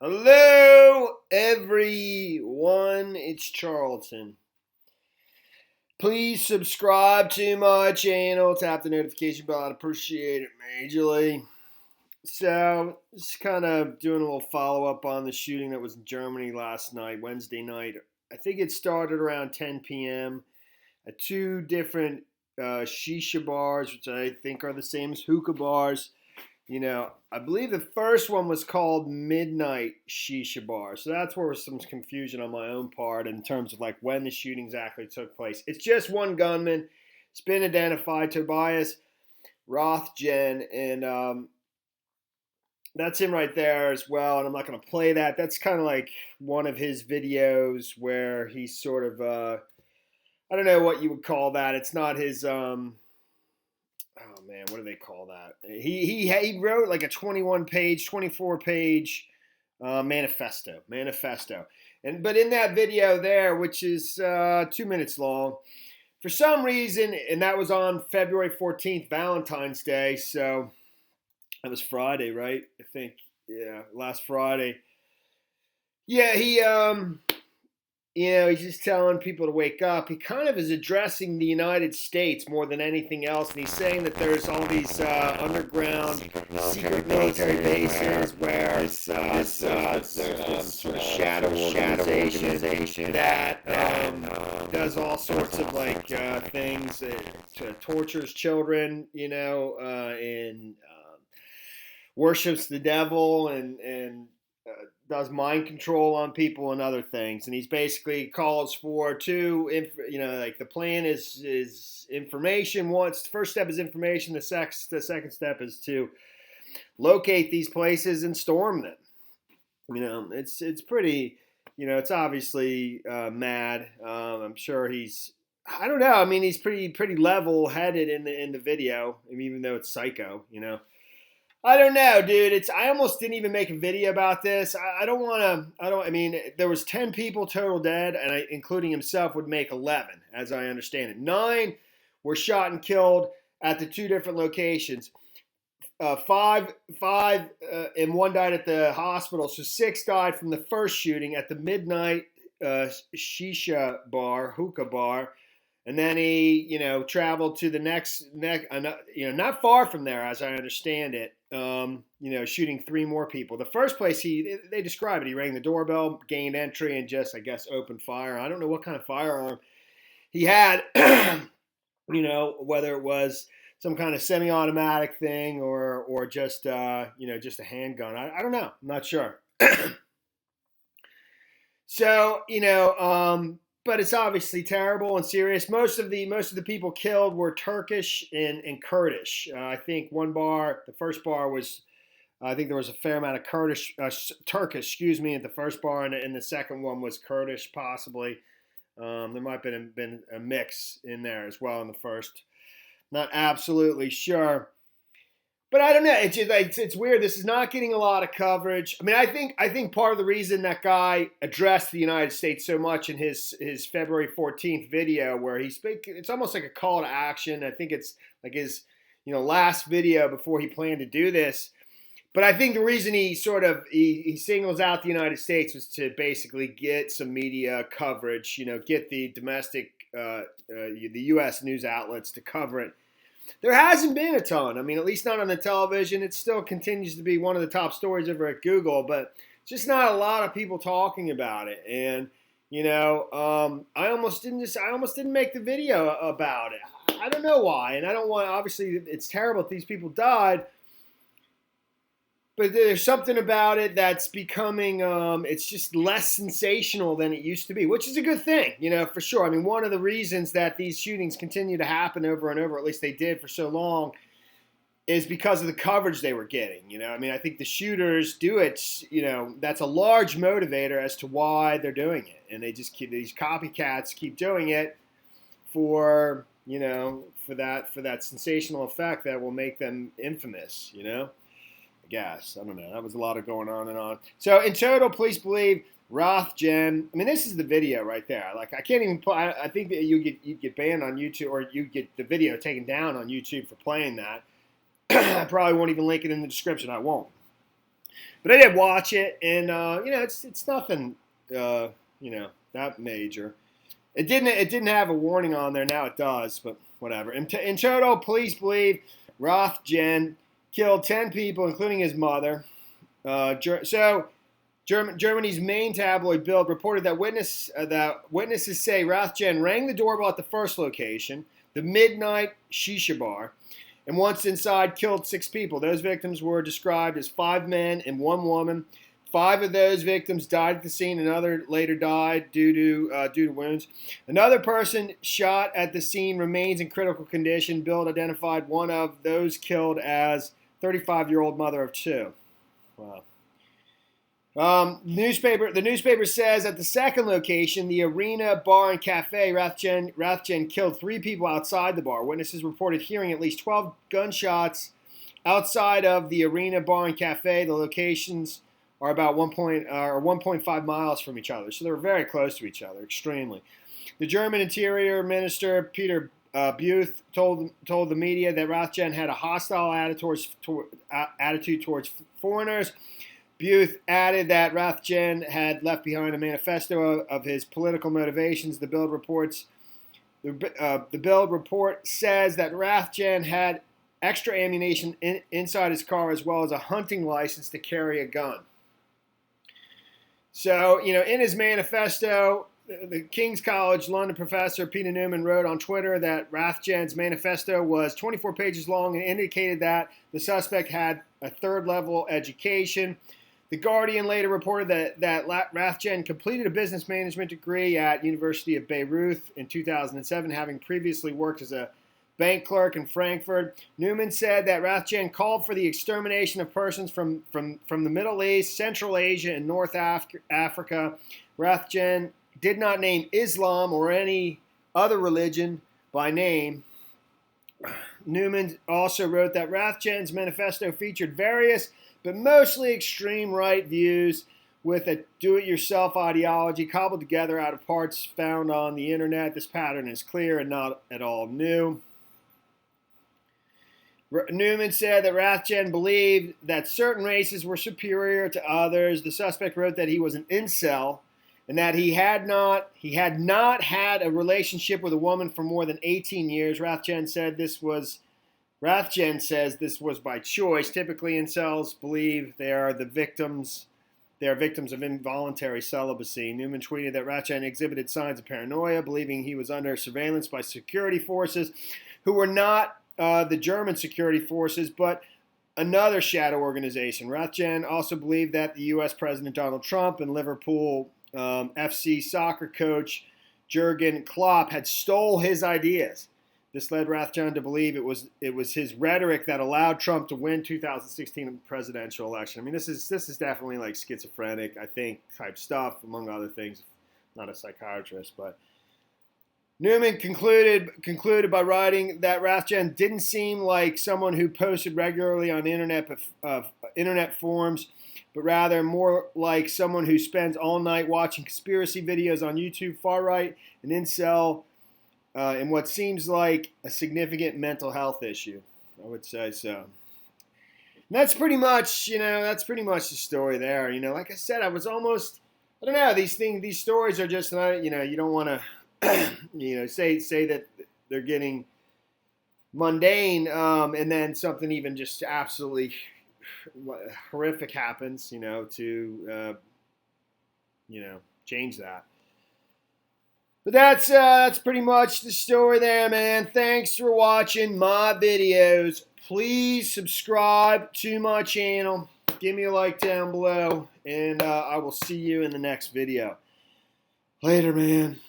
Hello, everyone. It's Charlton. Please subscribe to my channel. Tap the notification bell. I'd appreciate it majorly. So, just kind of doing a little follow up on the shooting that was in Germany last night, Wednesday night. I think it started around 10 p.m. at two different shisha bars, which I think are the same as hookah bars. I believe the first one was called Midnight Shisha Bar. So that's where was some confusion on my own part in terms of like when the shootings actually took place. It's just one gunman. It's been identified, Tobias Rathjen, and that's him right there as well. And I'm not going to play that. That's kind of like one of his videos where he's sort of, I don't know what you would call that. It's not his, oh man, what do they call that? He wrote like a 24 page manifesto, but in that video there, which is 2 minutes long, for some reason, and that was on February 14th, Valentine's Day, so that was Friday, right? I think, yeah, last Friday. Yeah, he's just telling people to wake up. He kind of is addressing the United States more than anything else, and he's saying that there's all these underground secret military bases where there's sort of shadow organization that does all sorts of like things, tortures children, and worships the devil and does mind control on people and other things. And he's basically calls for like the plan is information. The first step is information. The second step is to locate these places and storm them. It's pretty, it's obviously mad. I'm sure I don't know. I mean, he's pretty level headed in the video, even though it's psycho, I don't know, dude. I almost didn't even make a video about this. I mean, there was 10 people total dead, and including himself would make 11, as I understand it. 9 were shot and killed at the two different locations. Five, and one died at the hospital. So 6 died from the first shooting at the Midnight Shisha Bar, hookah bar. And then he, traveled to the next, not far from there, as I understand it, shooting 3 more people. The first place they describe it, he rang the doorbell, gained entry, and just, I guess, opened fire. I don't know what kind of firearm he had, whether it was some kind of semi-automatic thing or just, just a handgun. I don't know. I'm not sure. So, but it's obviously terrible and serious. Most of the people killed were Turkish and Kurdish. I think the first bar was, I think there was a fair amount of Turkish, at the first bar, and the second one was Kurdish, possibly. There might have been a mix in there as well in the first. Not absolutely sure. But I don't know. It's weird. This is not getting a lot of coverage. I mean, I think part of the reason that guy addressed the United States so much in his February 14th video, where it's almost like a call to action. I think it's like his last video before he planned to do this. But I think the reason he singles out the United States was to basically get some media coverage. Get the domestic the U.S. news outlets to cover it. There hasn't been a ton. I mean, at least not on the television. It still continues to be one of the top stories over at Google, but just not a lot of people talking about it. And I almost didn't make the video about it. I don't know why, and I don't want. Obviously, it's terrible if these people died. But there's something about it that's becoming, it's just less sensational than it used to be, which is a good thing, for sure. I mean, one of the reasons that these shootings continue to happen over and over, at least they did for so long, is because of the coverage they were getting. I mean, I think the shooters do it, that's a large motivator as to why they're doing it. And these copycats keep doing it for that sensational effect that will make them infamous, I guess. I don't know. That was a lot of going on and on. So in total, police believe Rathjen. I mean, this is the video right there. Like, I can't even put. I think that you'd get banned on YouTube, or you get the video taken down on YouTube for playing that. I probably won't even link it in the description. I won't. But I did watch it, and it's nothing that major. It didn't have a warning on there. Now it does, but whatever. In total, police believe Rathjen killed 10 people, including his mother. Germany's main tabloid Bild reported that witnesses say Rathjen rang the doorbell at the first location, the midnight shisha bar, and once inside killed 6 people. Those victims were described as 5 men and 1 woman. 5 of those victims died at the scene. Another later died due to wounds. Another person shot at the scene remains in critical condition. Bild identified one of those killed as 35-year-old mother of 2. Wow. The newspaper says at the second location, the Arena Bar and Cafe, Rathjen killed 3 people outside the bar. Witnesses reported hearing at least 12 gunshots outside of the Arena Bar and Cafe. The locations are about 1.5 miles from each other, so they were very close to each other, extremely. The German Interior Minister Peter Buth told the media that Rathjen had a hostile attitude towards foreigners. Buth added that Rathjen had left behind a manifesto of his political motivations. The Bild report says that Rathjen had extra ammunition inside his car, as well as a hunting license to carry a gun. So, in his manifesto, the King's College London professor Peter Newman wrote on Twitter that Rathjen's manifesto was 24 pages long and indicated that the suspect had a 3rd-level education. The Guardian later reported that Rathjen completed a business management degree at University of Beirut in 2007, having previously worked as a bank clerk in Frankfurt. Newman said that Rathjen called for the extermination of persons from the Middle East, Central Asia, and North Africa. Rathjen did not name Islam or any other religion by name. Newman also wrote that Rathjen's manifesto featured various but mostly extreme right views with a do-it-yourself ideology cobbled together out of parts found on the internet. This pattern is clear and not at all new. Newman said that Rathjen believed that certain races were superior to others. The suspect wrote that he was an incel and that he had not had a relationship with a woman for more than 18 years. Rathjen says this was by choice. Typically, incels believe they are victims of involuntary celibacy. Newman tweeted that Rathjen exhibited signs of paranoia, believing he was under surveillance by security forces who were not the German security forces, but another shadow organization. Rathjen also believed that the U.S. President Donald Trump and Liverpool FC soccer coach Jurgen Klopp had stole his ideas. This led Rathjen to believe it was his rhetoric that allowed Trump to win 2016 presidential election. I mean, this is definitely like schizophrenic, I think, type stuff, among other things. Not a psychiatrist, but Newman concluded by writing that Rathjen didn't seem like someone who posted regularly on internet forums, but rather more like someone who spends all night watching conspiracy videos on YouTube, far right, and incel. In what seems like a significant mental health issue, I would say so. And that's pretty much the story there. Like I said, I don't know, these stories are just, you don't want to, say that they're getting mundane, and then something even just absolutely horrific happens, to change that. But that's pretty much the story there, man. Thanks for watching my videos. Please subscribe to my channel. Give me a like down below. And I will see you in the next video. Later, man.